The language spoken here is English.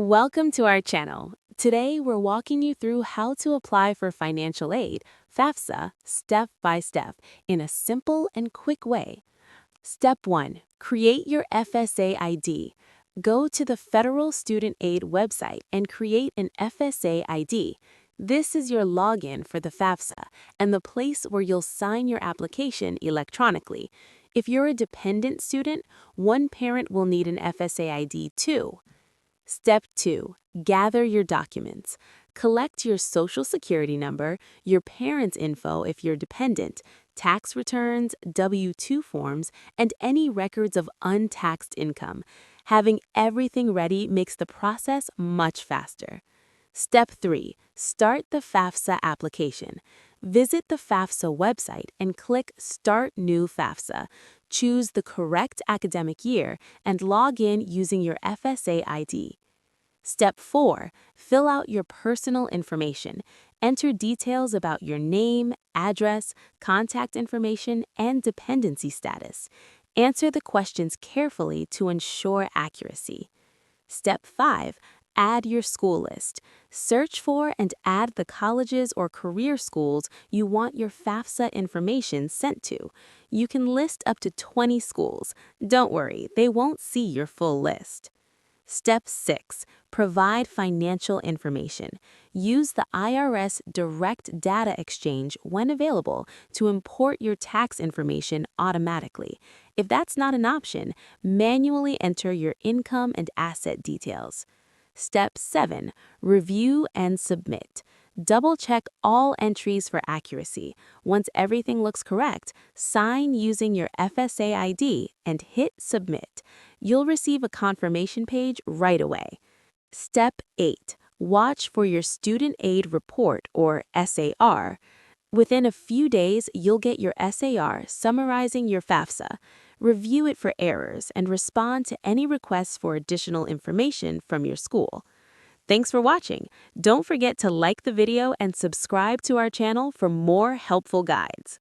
Welcome to our channel. Today, we're walking you through how to apply for financial aid, FAFSA, step by step, in a simple and quick way. Step 1. Create your FSA ID. Go to the Federal Student Aid website and create an FSA ID. This is your login for the FAFSA and the place where you'll sign your application electronically. If you're a dependent student, one parent will need an FSA ID too. Step 2. Gather your documents. Collect your social security number, your parents' info if you're dependent, tax returns, W-2 forms, and any records of untaxed income. Having everything ready makes the process much faster. Step 3. Start the FAFSA application. Visit the FAFSA website and click Start New FAFSA. Choose the correct academic year and log in using your FSA ID. Step 4. Fill out your personal information. Enter details about your name, address, contact information, and dependency status. Answer the questions carefully to ensure accuracy. Step 5. Add your school list. Search for and add the colleges or career schools you want your FAFSA information sent to. You can list up to 20 schools. Don't worry, they won't see your full list. Step 6. Provide financial information. Use the IRS Direct Data Exchange when available to import your tax information automatically. If that's not an option, manually enter your income and asset details. Step 7. Review and submit. Double-check all entries for accuracy. Once everything looks correct, sign using your FSA ID and hit Submit. You'll receive a confirmation page right away. Step 8. Watch for your Student Aid Report, or SAR. Within a few days, you'll get your SAR summarizing your FAFSA. Review it for errors and respond to any requests for additional information from your school. Thanks for watching. Don't forget to like the video and subscribe to our channel for more helpful guides.